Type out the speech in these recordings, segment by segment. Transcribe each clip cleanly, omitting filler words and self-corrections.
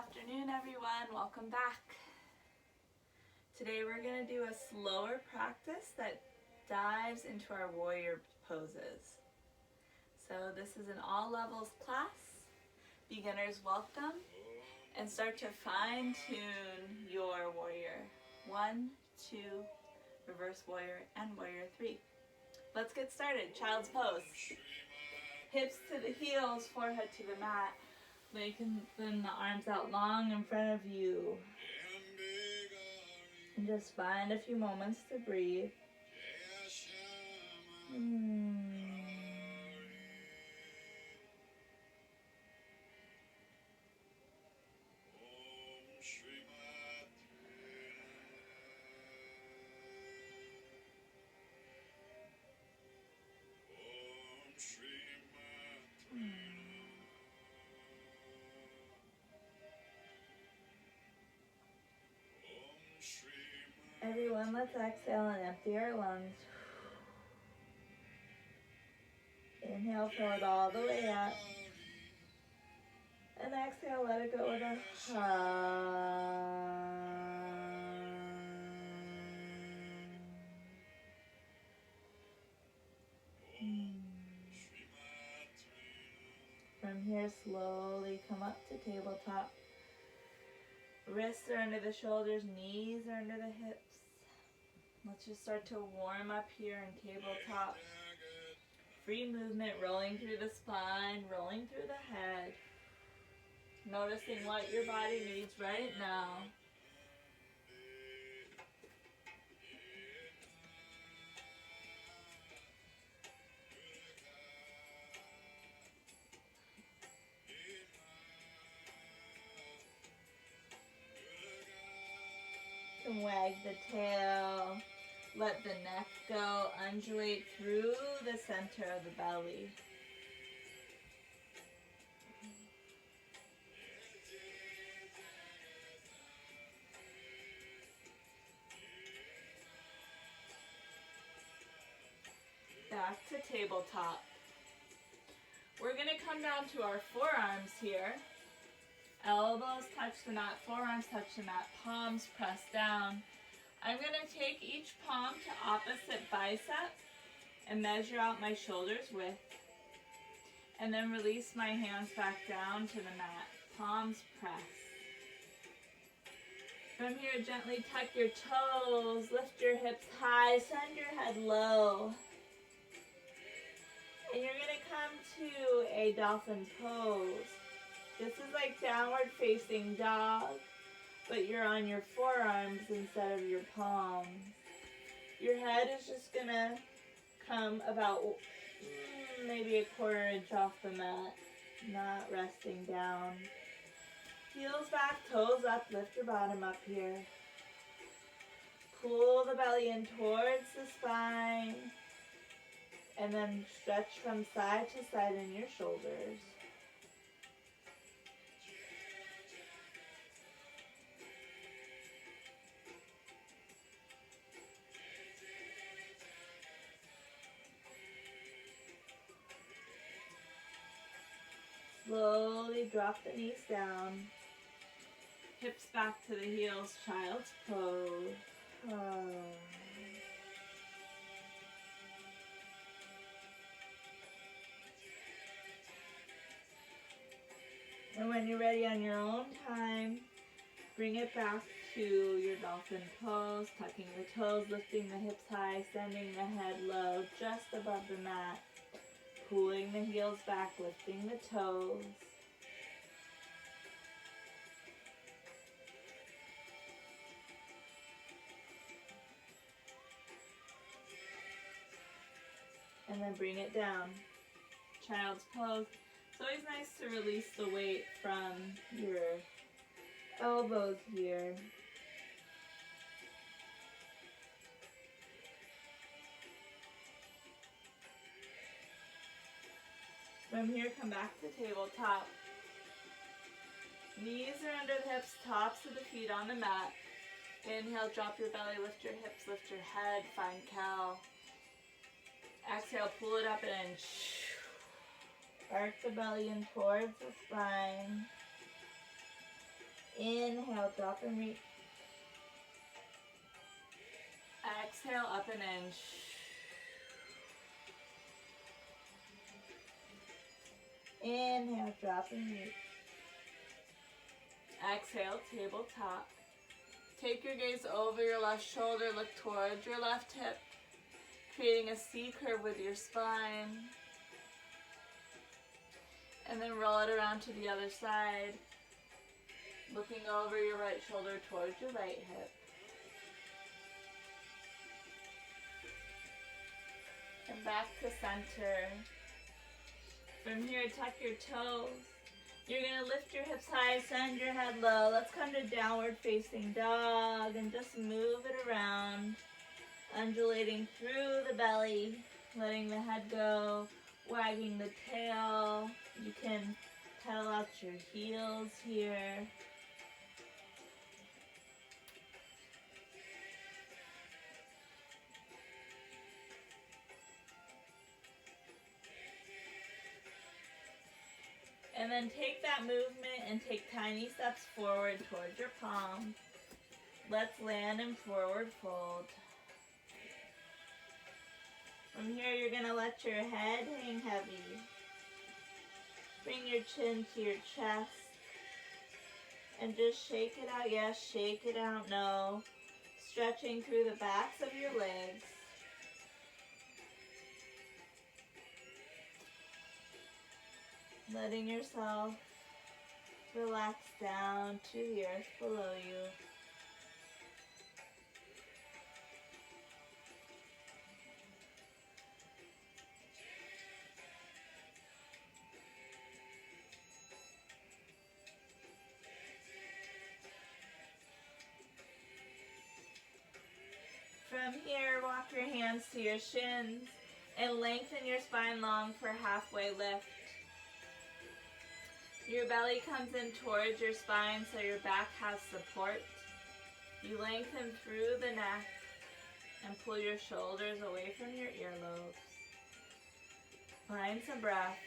afternoon, everyone. Welcome back. Today we're going to do a slower practice that dives into our warrior poses. So this is an all levels class. Beginners welcome, and start to fine tune your warrior. 1, 2, reverse warrior, and warrior 3. Let's get started. Child's pose. Hips to the heels, forehead to the mat. Lengthen the arms out long in front of you. And just find a few moments to breathe. Everyone, let's exhale and empty our lungs. Inhale, fill it all the way up. And exhale, let it go with a From here, slowly come up to tabletop. Wrists are under the shoulders, knees are under the hips. Let's just start to warm up here in tabletop. Free movement, rolling through the spine, rolling through the head. Noticing what your body needs right now. You can wag the tail, let the neck go, undulate through the center of the belly. Back to tabletop. We're going to come down to our forearms here. Elbows touch the mat, forearms touch the mat, palms press down. I'm going to take each palm to opposite bicep and measure out my shoulders width. And then release my hands back down to the mat. Palms press. From here, gently tuck your toes, lift your hips high, send your head low. And you're going to come to a dolphin pose. This is like downward facing dog, but you're on your forearms instead of your palms. Your head is just going to come about maybe a quarter inch off the mat, not resting down. Heels back, toes up, lift your bottom up here. Pull the belly in towards the spine, and then stretch from side to side in your shoulders. Slowly drop the knees down. Hips back to the heels, child's pose. And when you're ready on your own time, bring it back to your dolphin pose, tucking the toes, lifting the hips high, sending the head low, just above the mat. Pulling the heels back, lifting the toes. And then bring it down. Child's pose. It's always nice to release the weight from your elbows here. From here, come back to tabletop. Knees are under the hips, tops of the feet on the mat. Inhale, drop your belly, lift your hips, lift your head, find cow. Exhale, pull it up and arch the belly in towards the spine. Inhale, drop and reach. Exhale, up and in. Inhale, drop and reach. Exhale, tabletop. Take your gaze over your left shoulder, look towards your left hip, creating a C curve with your spine. And then roll it around to the other side, looking over your right shoulder towards your right hip. And back to center. From here, tuck your toes. You're going to lift your hips high, send your head low. Let's come to downward facing dog and just move it around, undulating through the belly, letting the head go, wagging the tail. You can pedal out your heels here. And then take that movement and take tiny steps forward towards your palm. Let's land in forward fold. From here, you're going to let your head hang heavy. Bring your chin to your chest. And just shake it out. Yes, shake it out. No. Stretching through the backs of your legs. Letting yourself relax down to the earth below you. From here, walk your hands to your shins and lengthen your spine long for halfway lift. Your belly comes in towards your spine so your back has support. You lengthen through the neck and pull your shoulders away from your earlobes. Find some breath.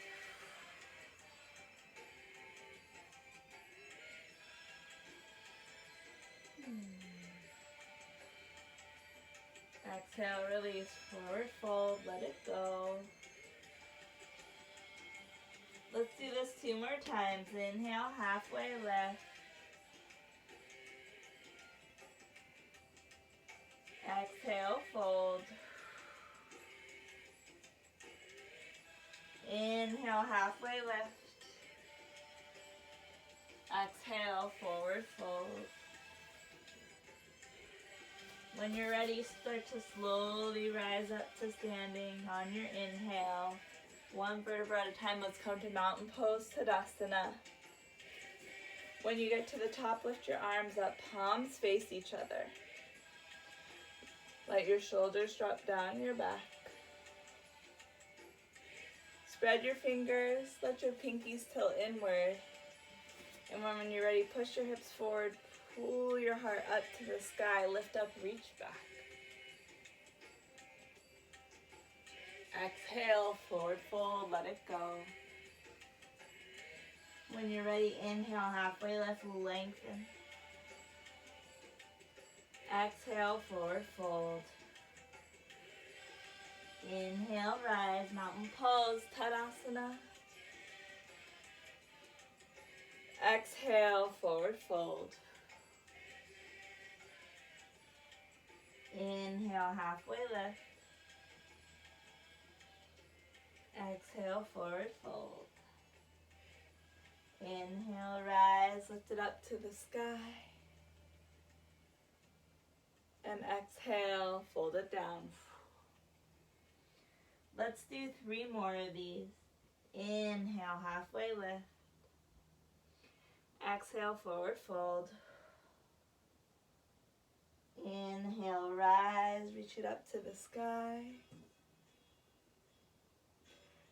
Exhale, release, forward fold, let it go. Let's do this 2 more times. Inhale, halfway lift. Exhale, fold. Inhale, halfway lift. Exhale, forward fold. When you're ready, start to slowly rise up to standing on your inhale. 1 vertebra at a time. Let's come to mountain pose, Tadasana. When you get to the top, lift your arms up, palms face each other. Let your shoulders drop down your back. Spread your fingers, let your pinkies tilt inward. And when you're ready, push your hips forward, pull your heart up to the sky, lift up, reach back. Exhale, forward fold, let it go. When you're ready, inhale, halfway lift, lengthen. Exhale, forward fold. Inhale, rise, mountain pose, Tadasana. Exhale, forward fold. Inhale, halfway lift. Exhale, forward fold. Inhale, rise, lift it up to the sky. And exhale, fold it down. Let's do 3 more of these. Inhale, halfway lift. Exhale, forward fold. Inhale, rise, reach it up to the sky.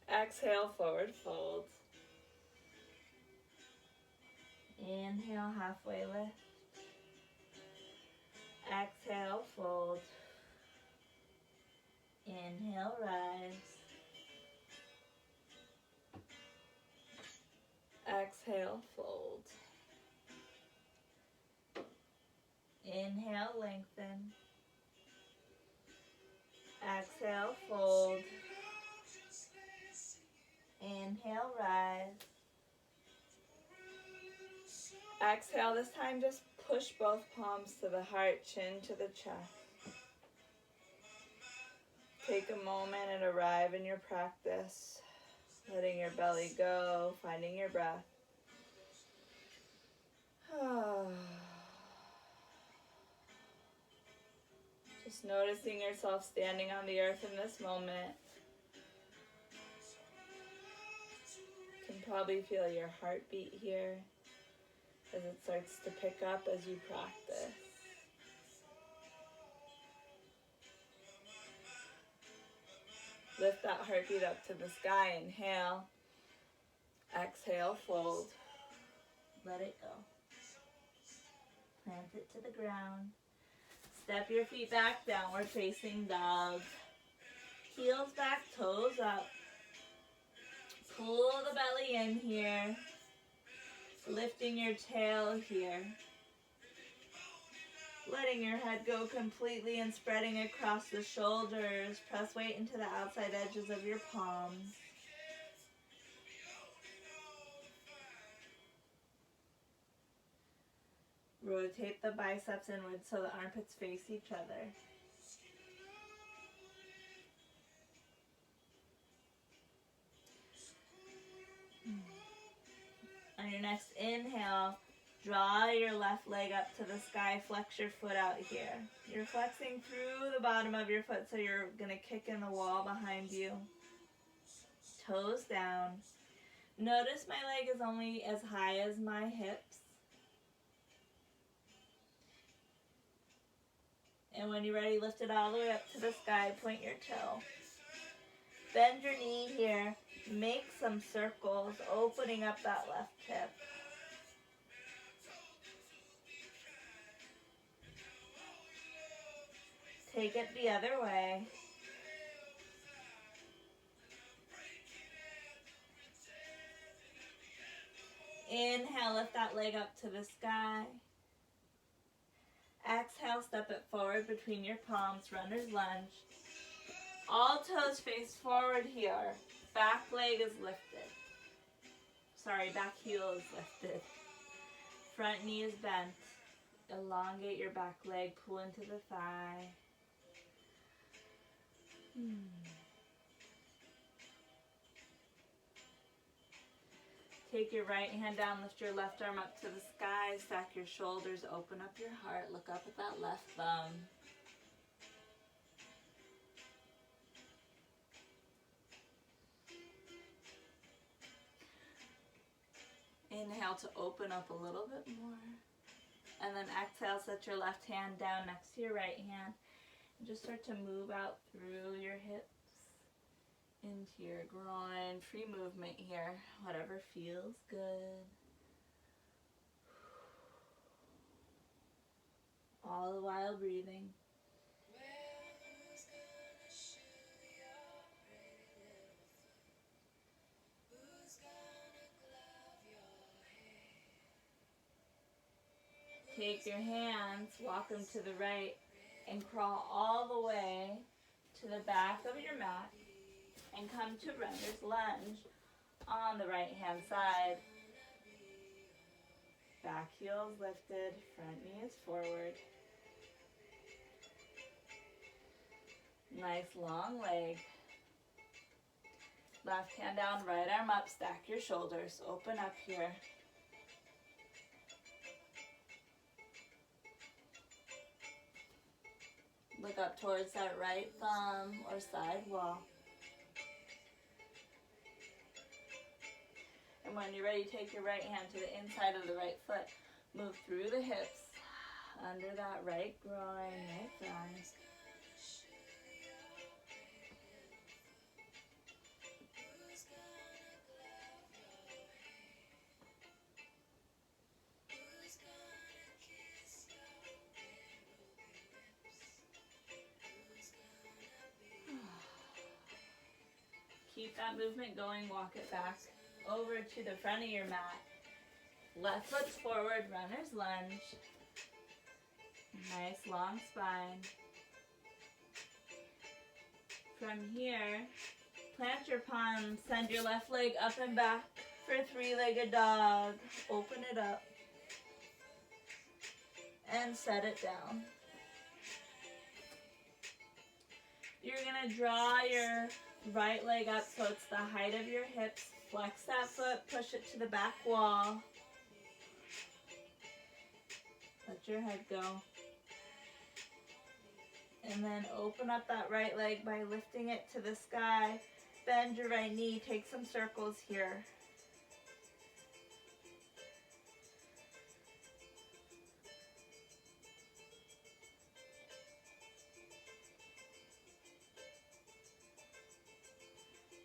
Exhale, forward fold. Inhale, halfway lift. Exhale, fold. Inhale, rise. Exhale, fold. Exhale, this time just push both palms to the heart, chin to the chest. Take a moment and arrive in your practice, letting your belly go, finding your breath. Just noticing yourself standing on the earth in this moment. You can probably feel your heartbeat here as it starts to pick up as you practice. Lift that heartbeat up to the sky. Inhale. Exhale, fold. Let it go. Plant it to the ground. Step your feet back, downward facing dog. Heels back, toes up. Pull the belly in here. Lifting your tail here. Letting your head go completely and spreading across the shoulders. Press weight into the outside edges of your palms. Rotate the biceps inward so the armpits face each other. On your next inhale, draw your left leg up to the sky, flex your foot out here. You're flexing through the bottom of your foot, so you're going to kick in the wall behind you. Toes down. Notice my leg is only as high as my hips. And when you're ready, lift it all the way up to the sky, point your toe. Bend your knee here. Make some circles, opening up that left hip. Take it the other way. Inhale, lift that leg up to the sky. Exhale, step it forward between your palms, runner's lunge. All toes face forward here. Back leg is lifted. Sorry, back heel is lifted. Front knee is bent. Elongate your back leg, pull into the thigh. Take your right hand down, lift your left arm up to the sky, stack your shoulders, open up your heart, look up at that left thumb. Inhale to open up a little bit more. And then exhale, set your left hand down next to your right hand. And just start to move out through your hips into your groin. Free movement here, whatever feels good. All the while breathing. Take your hands, walk them to the right, and crawl all the way to the back of your mat and come to runner's lunge on the right hand side. Back heel is lifted, front knee is forward. Nice long leg. Left hand down, right arm up, stack your shoulders, open up here. Look up towards that right thumb or side wall. And when you're ready, take your right hand to the inside of the right foot. Move through the hips, under that right groin, right thigh. Keep that movement going, walk it back over to the front of your mat. Left foot's forward, runner's lunge. Nice long spine. From here, plant your palms, send your left leg up and back for three-legged dog. Open it up. and set it down. You're going to draw your right leg up so it's the height of your hips. Flex that foot, push it to the back wall. Let your head go. And then open up that right leg by lifting it to the sky. Bend your right knee, take some circles here.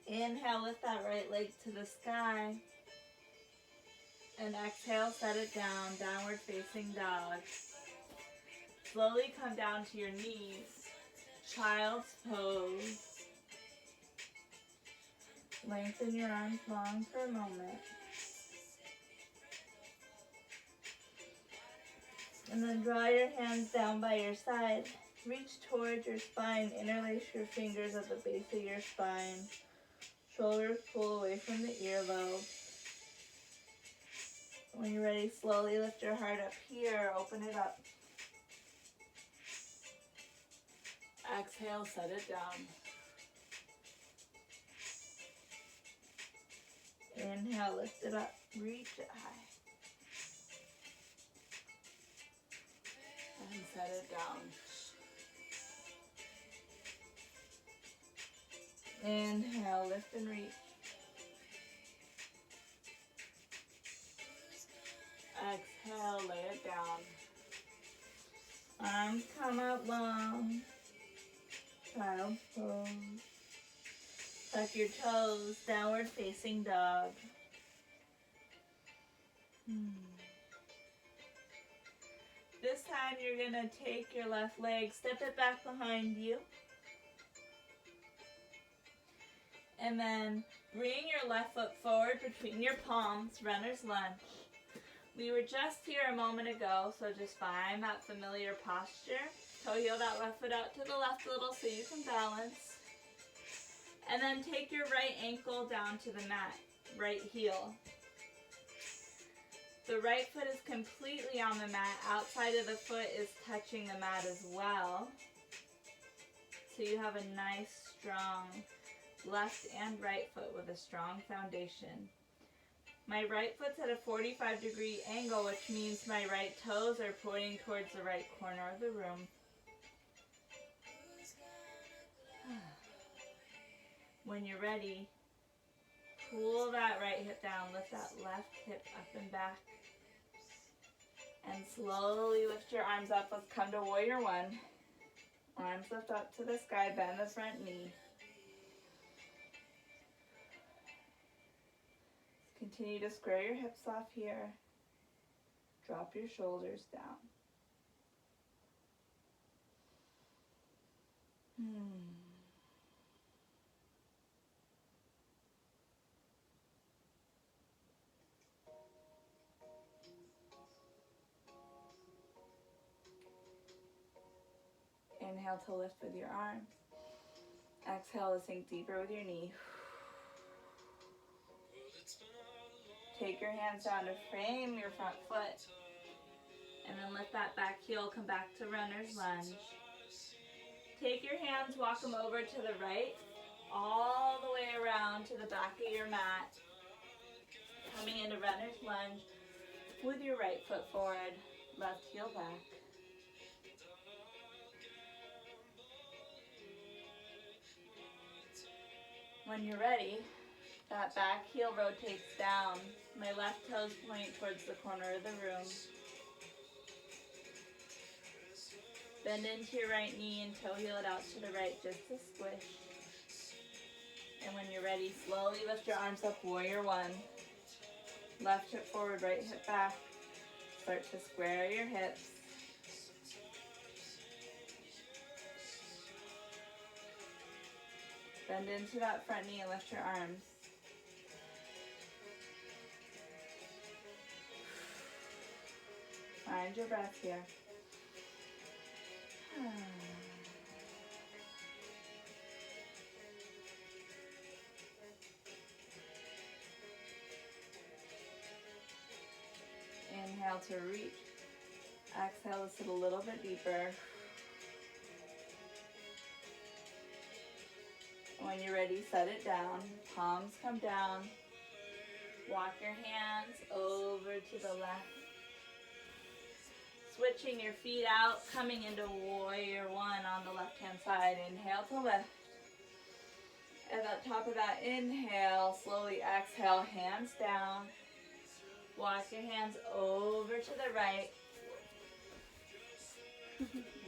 Inhale, lift that right leg to the sky. And exhale, set it down, downward facing dog. Slowly come down to your knees. Child's pose. Lengthen your arms long for a moment. And then draw your hands down by your side. Reach towards your spine. Interlace your fingers at the base of your spine. Shoulders pull away from the earlobe. When you're ready, slowly lift your heart up here. Open it up. Exhale, set it down. Inhale, lift it up. Reach it high. And set it down. Inhale, lift and reach. Exhale, lay it down. Arms come out long. Child's pose. Tuck your toes, downward facing dog. This time you're going to take your left leg, step it back behind you. And then bring your left foot forward between your palms, runner's lunge. We were just here a moment ago, so just find that familiar posture. Toe heel that left foot out to the left a little so you can balance. And then take your right ankle down to the mat, right heel. The right foot is completely on the mat. Outside of the foot is touching the mat as well. So you have a nice, strong left and right foot with a strong foundation. My right foot's at a 45-degree angle, which means my right toes are pointing towards the right corner of the room. When you're ready, pull that right hip down, lift that left hip up and back. And slowly lift your arms up. Let's come to warrior one. Arms lift up to the sky, bend the front knee. Continue to square your hips off here. Drop your shoulders down. Inhale to lift with your arms. Exhale to sink deeper with your knee. Take your hands down to frame your front foot. And then lift that back heel, come back to runner's lunge. Take your hands, walk them over to the right, all the way around to the back of your mat. Coming into runner's lunge with your right foot forward, left heel back. When you're ready, that back heel rotates down. My left toes point towards the corner of the room. Bend into your right knee and toe heel it out to the right just to squish. And when you're ready, slowly lift your arms up, warrior one. Left hip forward, right hip back. Start to square your hips. Bend into that front knee and lift your arms. Find your breath here. Inhale to reach. Exhale to sit a little bit deeper. When you're ready, set it down. Palms come down. Walk your hands over to the left. Switching your feet out, coming into warrior one on the left-hand side. Inhale to lift. At the top of that inhale, slowly exhale, hands down. Walk your hands over to the right.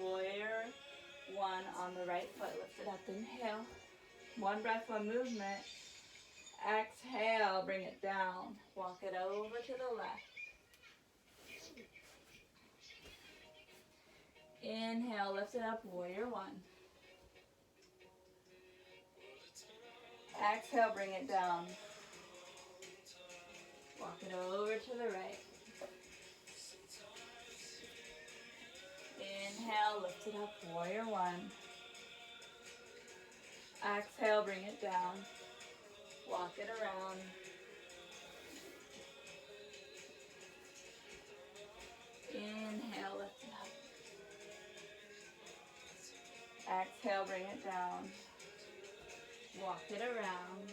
Warrior one on the right foot. Lift it up, inhale. One breath, one movement. Exhale, bring it down. Walk it over to the left. Inhale, lift it up, warrior one. Exhale, bring it down. Walk it over to the right. Inhale, lift it up, warrior one. Exhale, bring it down. Walk it around. Inhale, lift it up. Exhale, bring it down. Walk it around.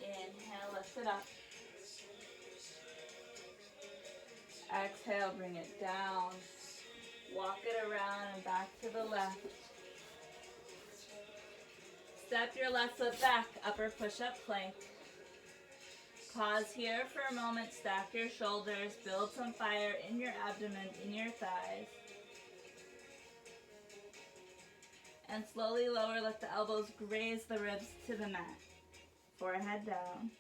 Inhale, lift it up. Exhale, bring it down. Walk it around and back to the left. Step your left foot back, upper push-up plank. Pause here for a moment, stack your shoulders, build some fire in your abdomen, in your thighs. And slowly lower, let the elbows graze the ribs to the mat. Forehead down.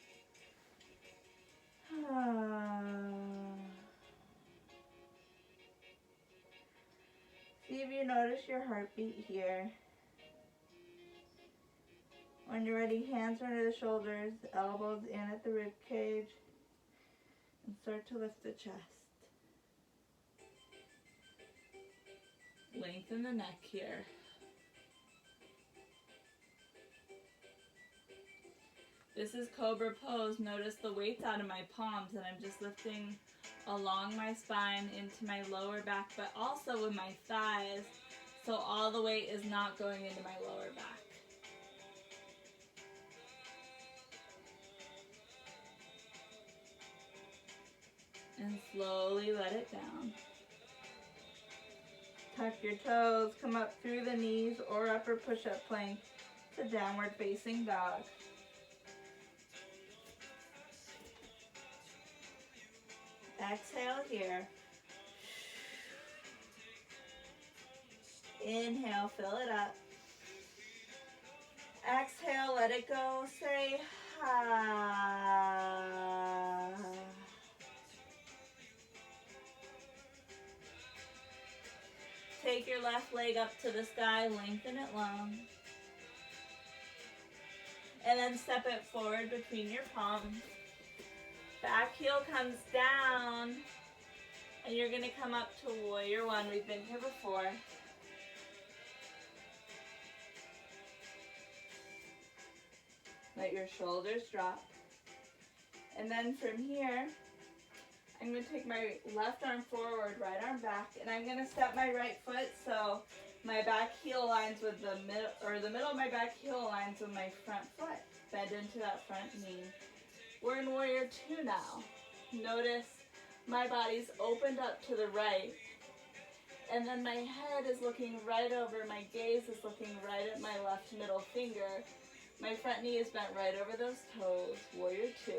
See if you notice your heartbeat here. When you're ready, hands under the shoulders, elbows in at the rib cage, and start to lift the chest. Lengthen the neck here. This is Cobra Pose. Notice the weight's out of my palms and I'm just lifting along my spine into my lower back, but also with my thighs, so all the weight is not going into my lower back. And slowly let it down. Tuck your toes, come up through the knees or upper push-up plank to downward facing dog. Exhale here. Inhale, fill it up. Exhale, let it go. Say ha. Take your left leg up to the sky, lengthen it long. And then step it forward between your palms. Back heel comes down, and you're going to come up to warrior one. We've been here before. Let your shoulders drop. And then from here, I'm going to take my left arm forward, right arm back, and I'm going to step my right foot so my back heel aligns with the middle of my back heel aligns with my front foot. Bend into that front knee. We're in warrior two now. Notice my body's opened up to the right, and then my head is looking right over, my gaze is looking right at my left middle finger. My front knee is bent right over those toes. Warrior two.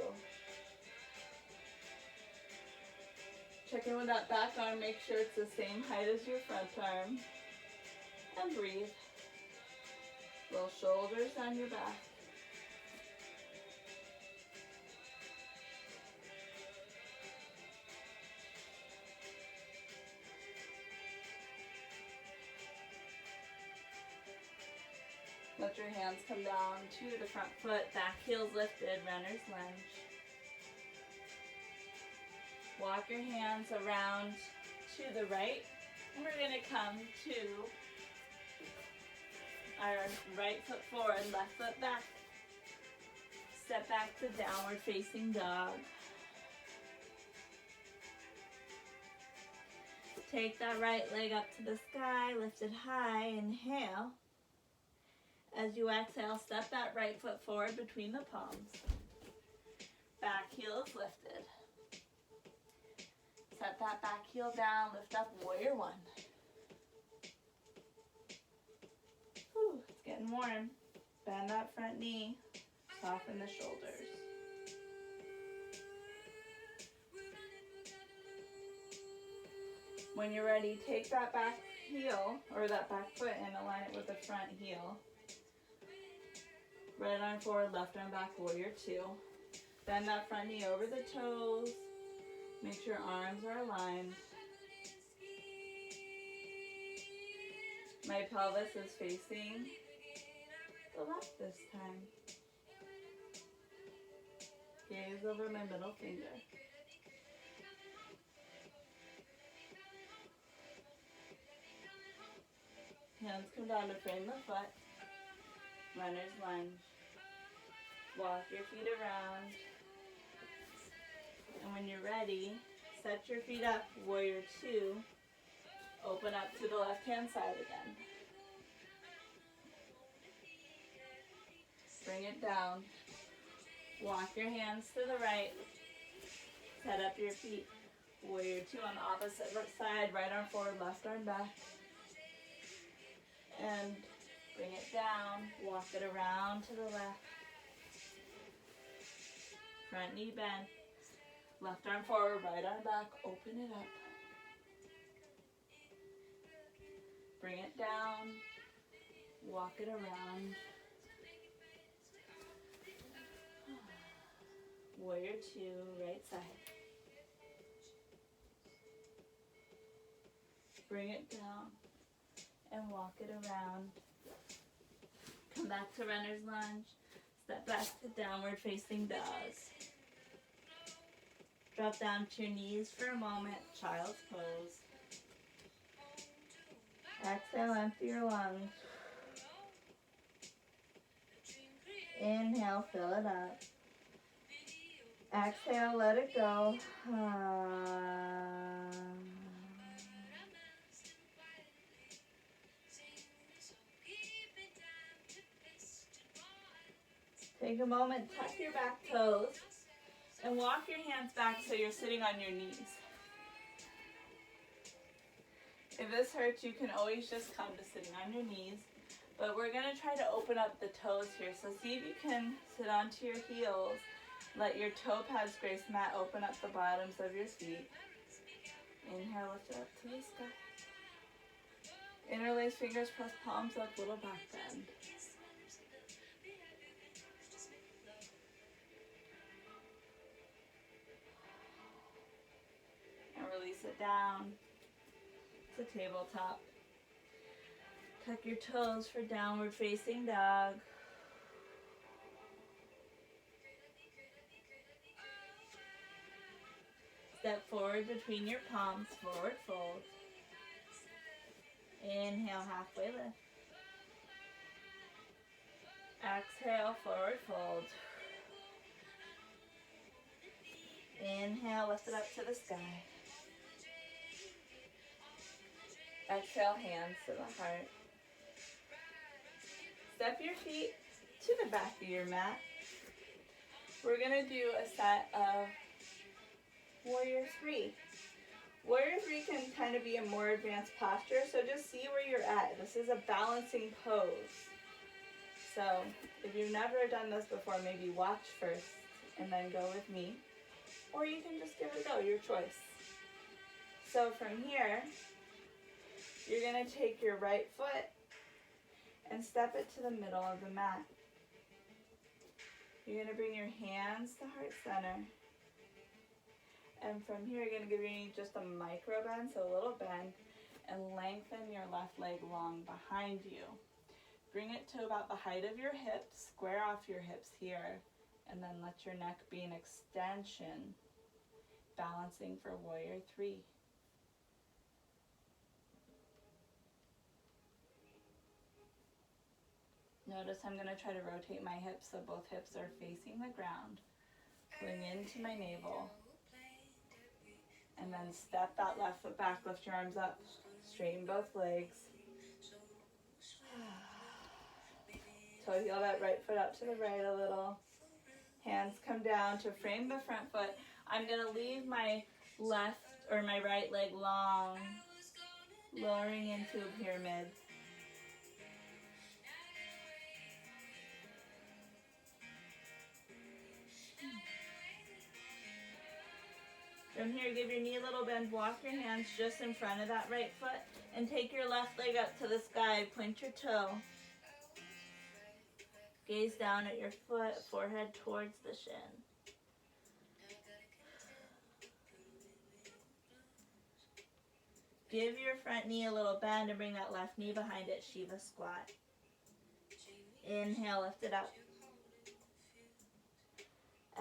Check in with that back arm, make sure it's the same height as your front arm. And breathe. Little shoulders on your back. Let your hands come down to the front foot, back heels lifted, runner's lunge. Walk your hands around to the right, and we're going to come to our right foot forward, left foot back. Step back to downward facing dog. Take that right leg up to the sky, lift it high, inhale. As you exhale, step that right foot forward between the palms. Back heel is lifted. Set that back heel down, lift up, warrior one. Whew, it's getting warm. Bend that front knee, soften the shoulders. When you're ready, take that back heel, or that back foot, and align it with the front heel. Right arm forward, left arm back, warrior two. Bend that front knee over the toes. Make sure arms are aligned. My pelvis is facing the left this time. Gaze over my middle finger. Hands come down to frame the foot. Runner's lunge. Walk your feet around. And when you're ready, set your feet up, warrior two. Open up to the left-hand side again. Bring it down. Walk your hands to the right. Set up your feet. Warrior two on the opposite side. Right arm forward, left arm back. And bring it down. Walk it around to the left. Front knee bend. Left arm forward, right arm back. Open it up. Bring it down. Walk it around. Warrior two, right side. Bring it down and walk it around. Come back to runner's lunge. Step back to downward facing dogs. Drop down to your knees for a moment, child's pose. Exhale, empty your lungs. Inhale, fill it up. Exhale, let it go. Take a moment, tuck your back toes, and walk your hands back so you're sitting on your knees. If this hurts, you can always just come to sitting on your knees, but we're going to try to open up the toes here. So see if you can sit onto your heels. Let your toe pads grace mat open up the bottoms of your feet. Inhale, lift it up to the sky. Interlace fingers, press palms up, little back bend. And release it down to tabletop. Tuck your toes for downward facing dog. Step forward between your palms, forward fold. Inhale, halfway lift. Exhale, forward fold. Inhale, lift it up to the sky. Exhale, hands to the heart. Step your feet to the back of your mat. We're going to do a set of warrior three. Warrior three can kind of be a more advanced posture, so just see where you're at. This is a balancing pose. So if you've never done this before, maybe watch first and then go with me. Or you can just give it a go, your choice. So from here, you're going to take your right foot and step it to the middle of the mat. You're going to bring your hands to heart center. And from here, you're going to give your knee just a micro bend, so a little bend, and lengthen your left leg long behind you. Bring it to about the height of your hips, square off your hips here, and then let your neck be an extension, balancing for warrior three. Notice I'm going to try to rotate my hips so both hips are facing the ground. Bring into my navel. And then step that left foot back, lift your arms up, straighten both legs. Toe heel that right foot up to the right a little. Hands come down to frame the front foot. I'm going to leave my left or my right leg long, lowering into a pyramid. From here, give your knee a little bend, walk your hands just in front of that right foot, and take your left leg up to the sky, point your toe. Gaze down at your foot, forehead towards the shin. Give your front knee a little bend and bring that left knee behind it, Shiva squat. Inhale, lift it up.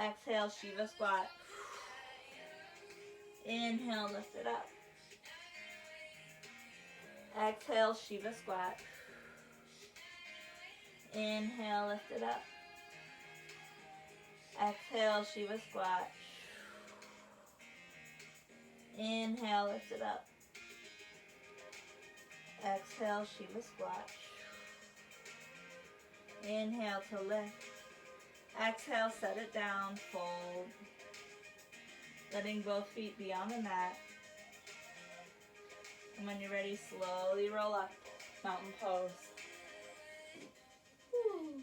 Exhale, Shiva squat. Inhale, lift it up. Exhale, Shiva squat. Inhale, lift it up. Exhale, Shiva squat. Inhale, lift it up. Exhale, Shiva squat. Inhale to lift. Exhale, set it down, fold. Letting both feet be on the mat. And when you're ready, slowly roll up, mountain pose. Woo.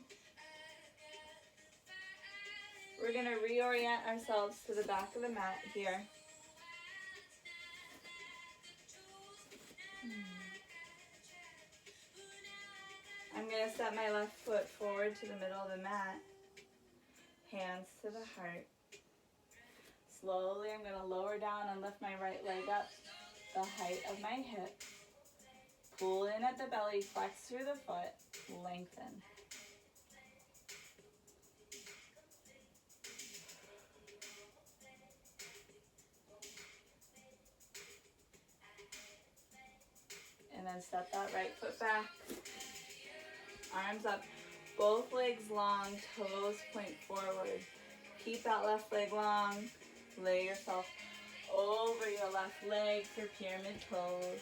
We're going to reorient ourselves to the back of the mat here. I'm going to set my left foot forward to the middle of the mat. Hands to the heart. Slowly, I'm going to lower down and lift my right leg up the height of my hip. Pull in at the belly, flex through the foot, lengthen. And then step that right foot back. Arms up, both legs long, toes point forward. Keep that left leg long. Lay yourself over your left leg for pyramid pose.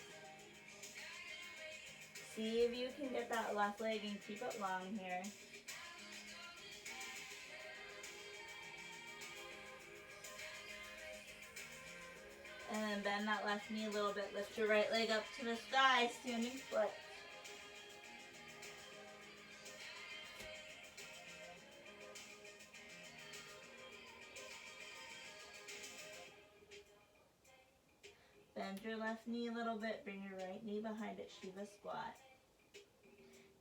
See if you can get that left leg and keep it long here. And then bend that left knee a little bit. Lift your right leg up to the sky, standing split. Bend your left knee a little bit, bring your right knee behind it, Shiva squat.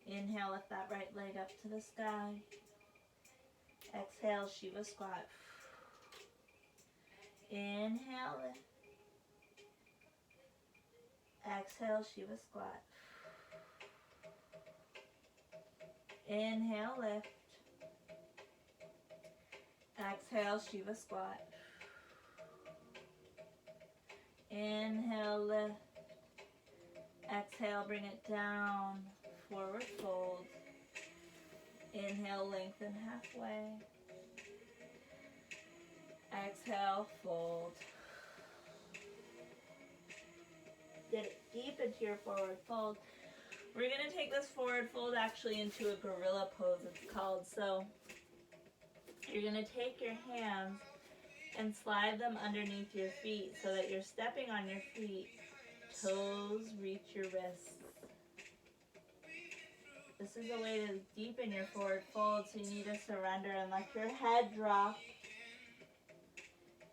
Inhale, lift that right leg up to the sky. Exhale, Shiva squat. Inhale, lift. Exhale, Shiva squat. Inhale, lift. Exhale, Shiva squat. Inhale, lift. Exhale, bring it down. Forward fold. Inhale, lengthen halfway. Exhale, fold. Get it deep into your forward fold. We're going to take this forward fold actually into a gorilla pose, it's called. So you're going to take your hands and slide them underneath your feet so that you're stepping on your feet. Toes reach your wrists. This is a way to deepen your forward fold, so you need to surrender and let your head drop.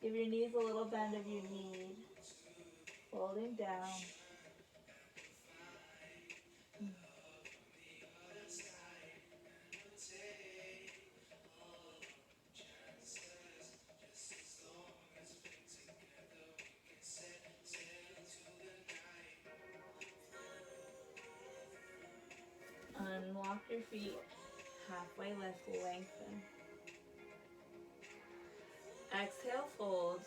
Give your knees a little bend if you need. Folding down. Unlock your feet, halfway lift, lengthen. Exhale, fold.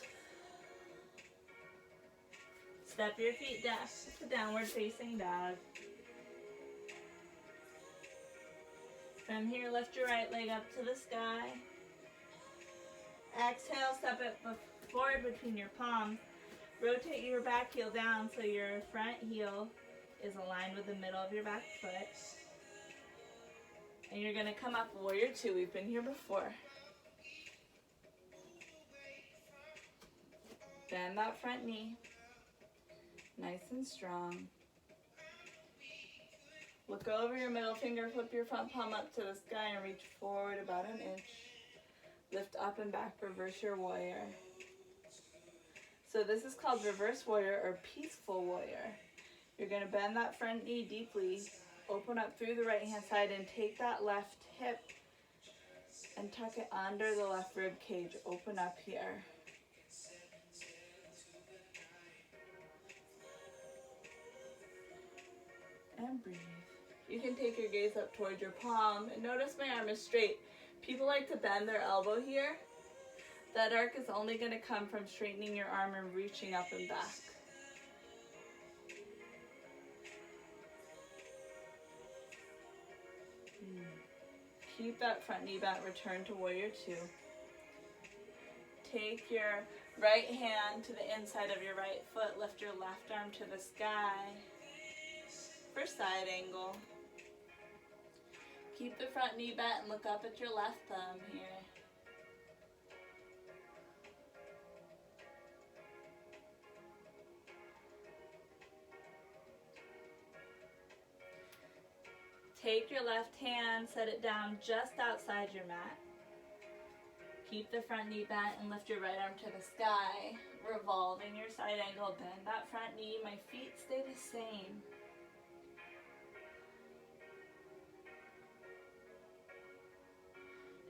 Step your feet down to downward facing dog. From here, lift your right leg up to the sky. Exhale, step it forward between your palms. Rotate your back heel down so your front heel is aligned with the middle of your back foot. And you're going to come up warrior two. We've been here before. Bend that front knee. Nice and strong. Look over your middle finger, flip your front palm up to the sky and reach forward about an inch. Lift up and back, reverse your warrior. So this is called reverse warrior or peaceful warrior. You're going to bend that front knee deeply, open up through the right hand side and take that left hip and tuck it under the left rib cage. Open up here. And breathe. You can take your gaze up towards your palm and notice my arm is straight. People like to bend their elbow here. That arc is only going to come from straightening your arm and reaching up and back. Keep that front knee bent, return to warrior two. Take your right hand to the inside of your right foot, lift your left arm to the sky for side angle. Keep the front knee bent and look up at your left thumb here. Take your left hand, set it down just outside your mat. Keep the front knee bent and lift your right arm to the sky, revolving your side angle. Bend that front knee. My feet stay the same.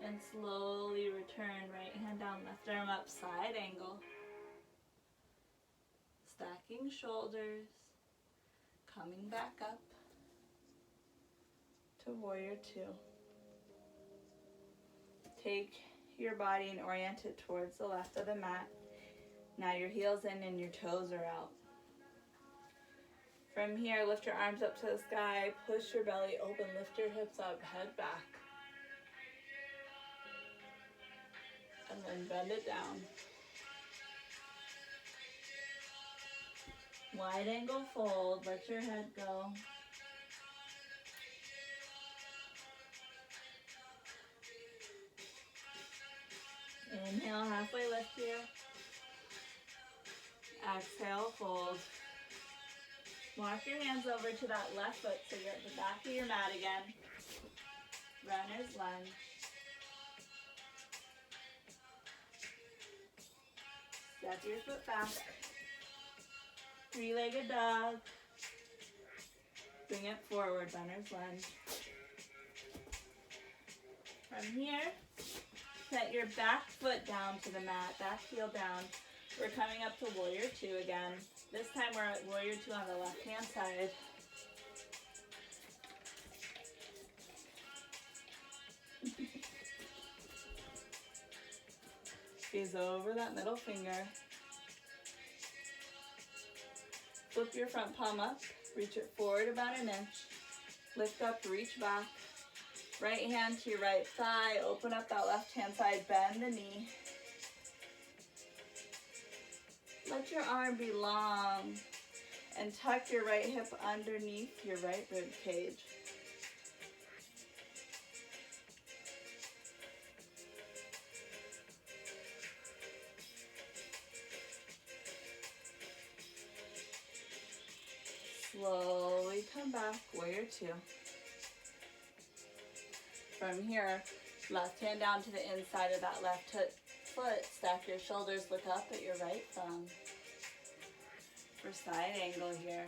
And slowly return, right hand down, left arm up, side angle. Stacking shoulders, coming back up to warrior two. Take your body and orient it towards the left of the mat. Now your heel's in and your toes are out. From here, lift your arms up to the sky, push your belly open, lift your hips up, head back. And then bend it down. Wide angle fold, let your head go. Inhale, halfway lift here. Exhale, fold. Walk your hands over to that left foot so you're at the back of your mat again. Runner's lunge. Step your foot back. Three-legged dog. Bring it forward, runner's lunge. From here, set your back foot down to the mat, back heel down. We're coming up to warrior two again. This time we're at warrior two on the left-hand side. Gaze over that middle finger. Flip your front palm up, reach it forward about an inch. Lift up, reach back. Right hand to your right thigh, open up that left hand side, bend the knee. Let your arm be long and tuck your right hip underneath your right rib cage. Slowly come back, warrior two. From here, left hand down to the inside of that left foot, stack your shoulders, look up at your right thumb for side angle here.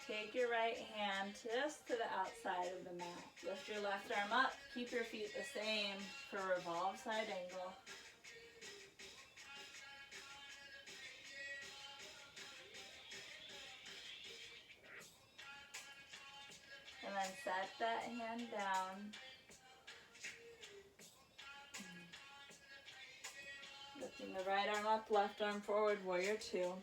Take your right hand just to the outside of the mat. Lift your left arm up. Keep your feet the same for revolve side angle. And then set that hand down. Bring the right arm up, left arm forward, warrior two.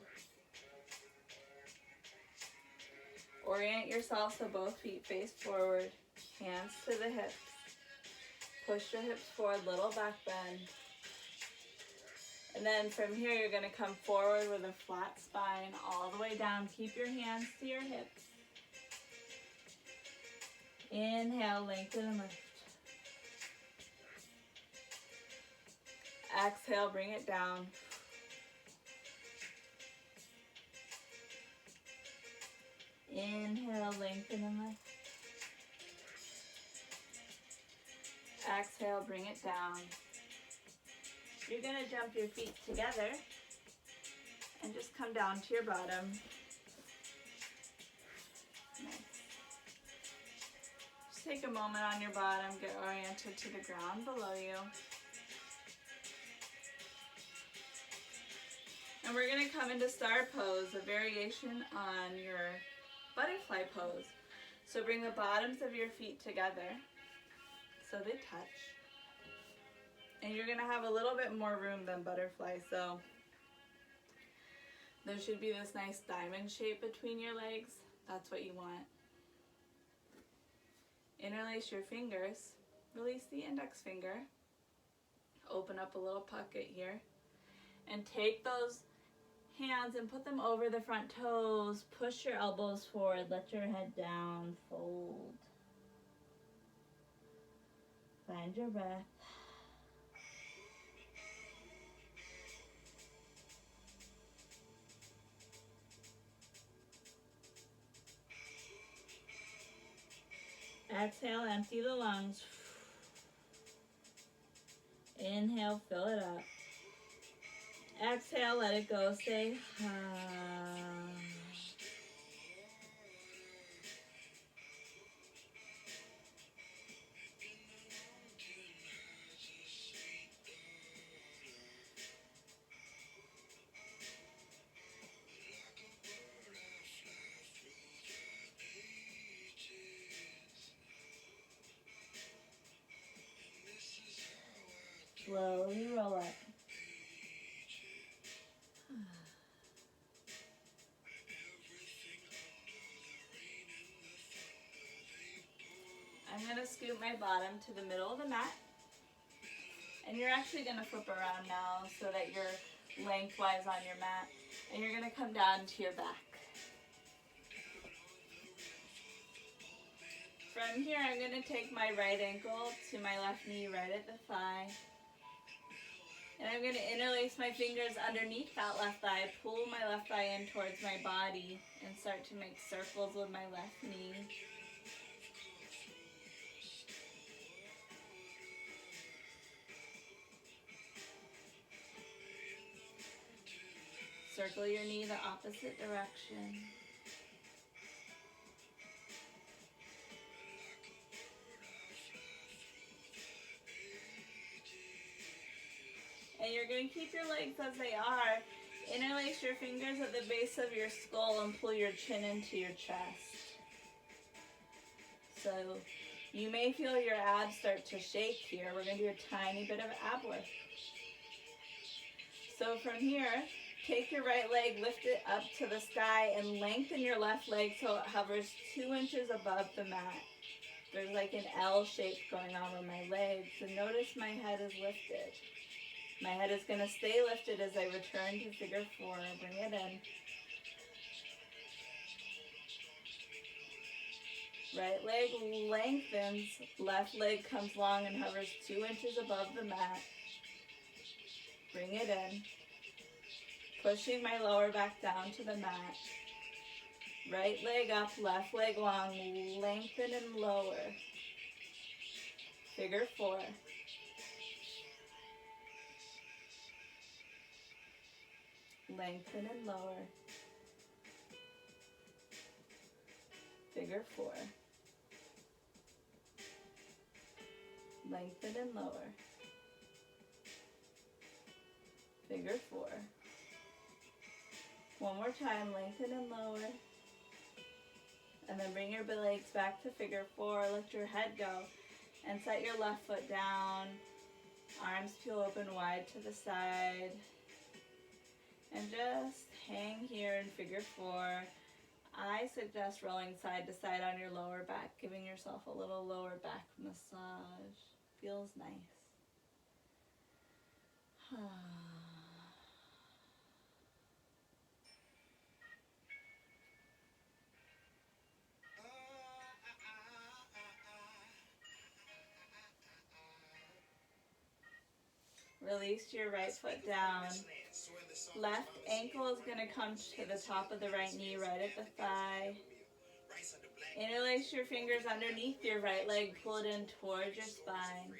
Orient yourself so both feet face forward, hands to the hips. Push your hips forward, little back bend. And then from here, you're gonna come forward with a flat spine all the way down. Keep your hands to your hips. Inhale, lengthen and lift. Exhale, bring it down. Inhale, lengthen and lift. Exhale, bring it down. You're going to jump your feet together and just come down to your bottom. Nice. Just take a moment on your bottom, get oriented to the ground below you. And we're going to come into star pose, a variation on your butterfly pose. So bring the bottoms of your feet together so they touch. And you're going to have a little bit more room than butterfly, so there should be this nice diamond shape between your legs. That's what you want. Interlace your fingers. Release the index finger. Open up a little pocket here. And take those hands and put them over the front toes. Push your elbows forward. Let your head down. Fold. Find your breath. Exhale, empty the lungs. Inhale, fill it up. Exhale, let it go. Say, ha. Slowly roll it. I'm going to scoot my bottom to the middle of the mat. And you're actually going to flip around now so that you're lengthwise on your mat. And you're going to come down to your back. From here, I'm going to take my right ankle to my left knee right at the thigh. And I'm going to interlace my fingers underneath that left thigh, pull my left thigh in towards my body, and start to make circles with my left knee. Circle your knee the opposite direction. And you're going to keep your legs as they are. Interlace your fingers at the base of your skull and pull your chin into your chest. So you may feel your abs start to shake here. We're going to do a tiny bit of ab work. So from here, take your right leg, lift it up to the sky, and lengthen your left leg so it hovers 2 inches above the mat. There's like an L shape going on with my legs. So notice my head is lifted. My head is going to stay lifted as I return to figure four. Bring it in. Right leg lengthens, left leg comes long and hovers 2 inches above the mat. Bring it in. Pushing my lower back down to the mat. Right leg up, left leg long, lengthen and lower. Figure four. Lengthen and lower. Figure four. Lengthen and lower. Figure four. One more time, lengthen and lower. And then bring your legs back to figure four. Let your head go. And set your left foot down. Arms peel open wide to the side. And just hang here in figure four. I suggest rolling side to side on your lower back, giving yourself a little lower back massage. Feels nice. Release your right foot down. Left ankle is going to come to the top of the right knee, right at the thigh. Interlace your fingers underneath your right leg, pull it in towards your spine.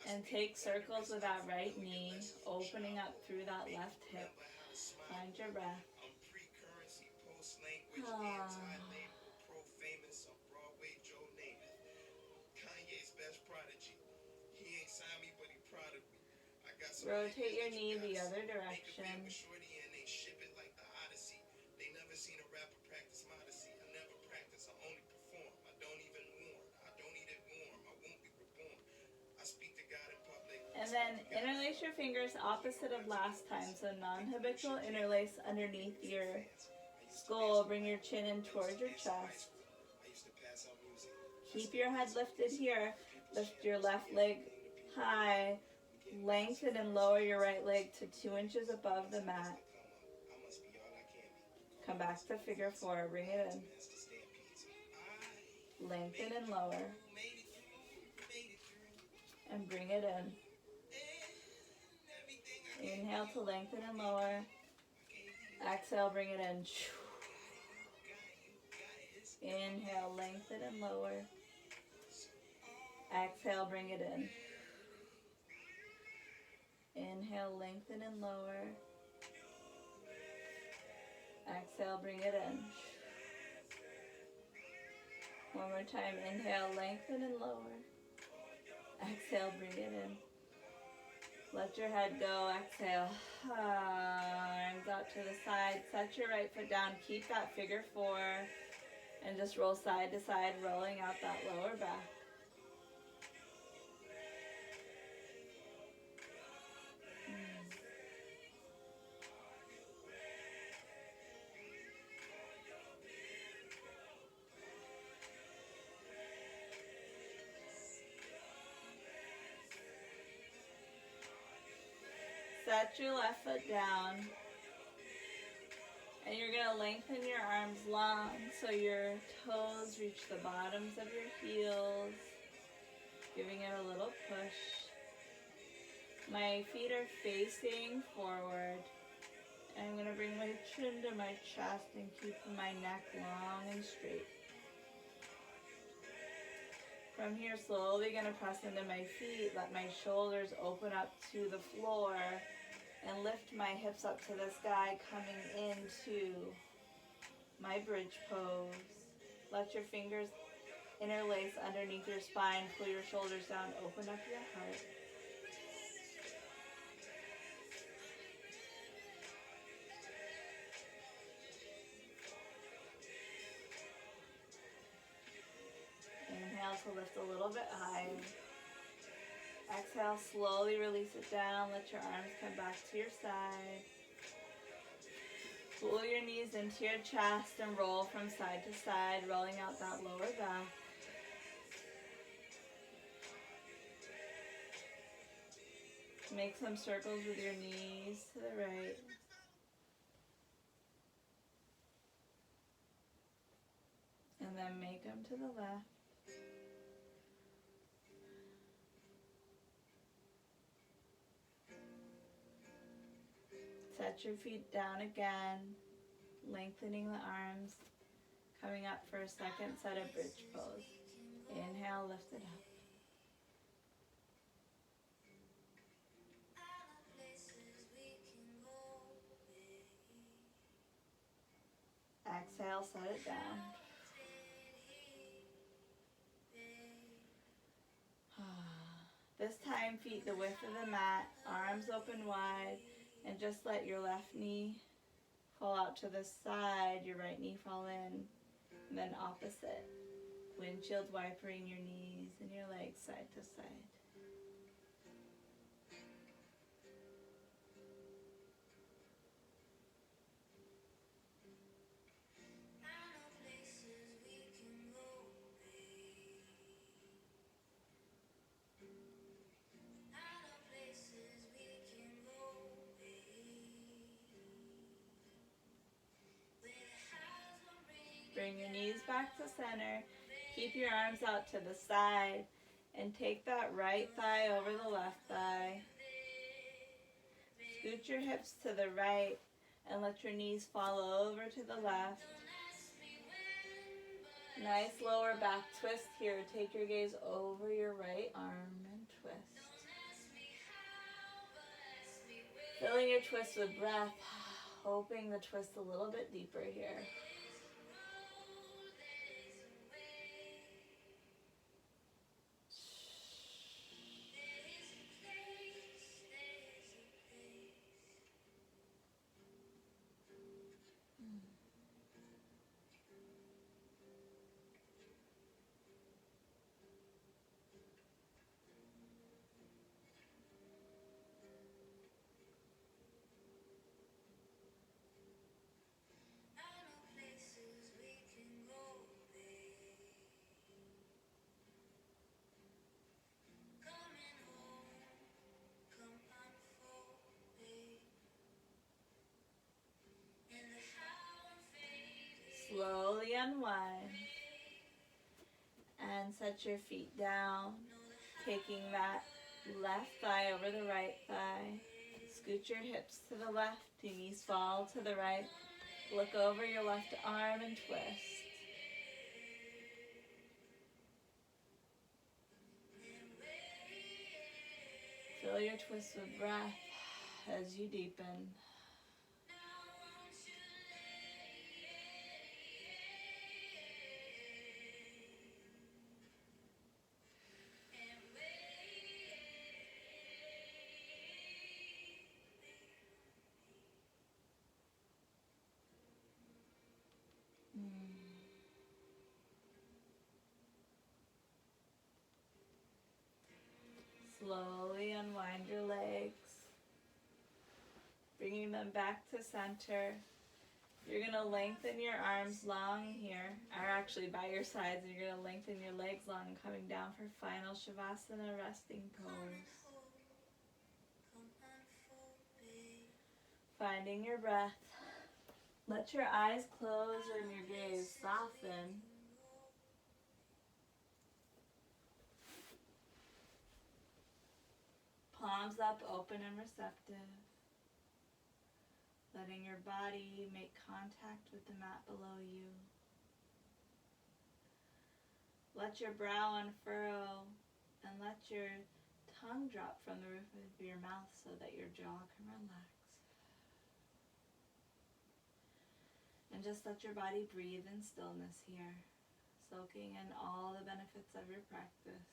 And take circles with that right knee, opening up through that left hip. Find your breath. Rotate your knee the other direction. And then interlace your fingers opposite of last time. So non-habitual interlace underneath your skull. Bring your chin in towards your chest. Keep your head lifted here. Lift your left leg high. Lengthen and lower your right leg to 2 inches above the mat. Come back to figure four. Bring it in. Lengthen and lower. And bring it in. Inhale to lengthen and lower. Exhale, bring it in. Inhale, lengthen and lower. Exhale, bring it in. Inhale, lengthen and lower. Exhale, bring it in. One more time. Inhale, lengthen and lower. Exhale, bring it in. Let your head go. Exhale. Arms out to the side. Set your right foot down. Keep that figure four. And just roll side to side, rolling out that lower back. Set your left foot down. And you're going to lengthen your arms long so your toes reach the bottoms of your heels, giving it a little push. My feet are facing forward. And I'm going to bring my chin to my chest and keep my neck long and straight. From here, slowly going to press into my feet. Let my shoulders open up to the floor. And lift my hips up to the sky, coming into my bridge pose. Let your fingers interlace underneath your spine. Pull your shoulders down, open up your heart. Inhale to lift a little bit higher. Exhale, slowly release it down. Let your arms come back to your side. Pull your knees into your chest and roll from side to side, rolling out that lower back. Make some circles with your knees to the right. And then make them to the left. Set your feet down again, lengthening the arms, coming up for a second set of bridge pose. Inhale, lift it up. Exhale, set it down. This time, feet the width of the mat, arms open wide. And just let your left knee fall out to the side, your right knee fall in, and then opposite. Windshield wipering your knees and your legs side to side. Bring your knees back to center. Keep your arms out to the side and take that right thigh over the left thigh. Scoot your hips to the right and let your knees fall over to the left. Nice lower back twist here. Take your gaze over your right arm and twist. Filling your twist with breath, hoping the twist a little bit deeper here. Slowly unwind and set your feet down, taking that left thigh over the right thigh. Scoot your hips to the left, your knees fall to the right. Look over your left arm and twist. Fill your twist with breath as you deepen. Slowly unwind your legs, bringing them back to center. You're going to lengthen your arms long here, or actually by your sides, and you're going to lengthen your legs long, coming down for final Shavasana resting pose. Finding your breath. Let your eyes close and your gaze soften. Palms up, open and receptive. Letting your body make contact with the mat below you. Let your brow unfurl and let your tongue drop from the roof of your mouth so that your jaw can relax. And just let your body breathe in stillness here, soaking in all the benefits of your practice.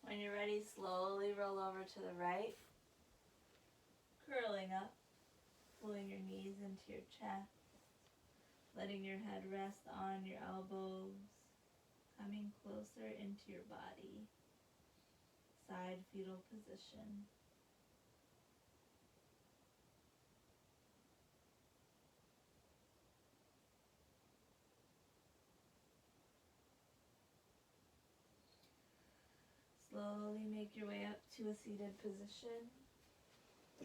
When you're ready, slowly roll over to the right, curling up, pulling your knees into your chest, letting your head rest on your elbows, coming closer into your body. side fetal position. Slowly make your way up to a seated position,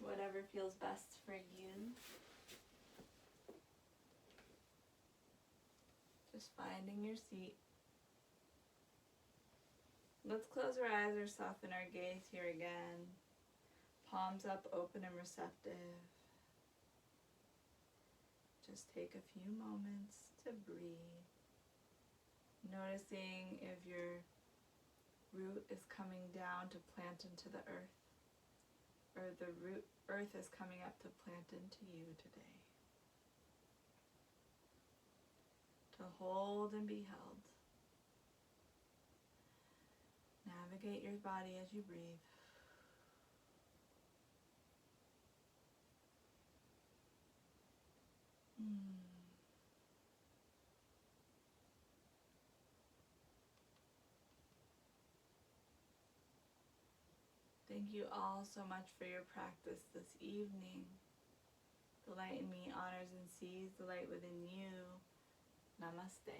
whatever feels best for you. Just finding your seat. Let's close our eyes or soften our gaze here again. Palms up, open and receptive. Just take a few moments to breathe. Noticing if your root is coming down to plant into the earth, or the earth is coming up to plant into you today. To hold and be held. Navigate your body as you breathe. Thank you all so much for your practice this evening. The light in me honors and sees the light within you. Namaste.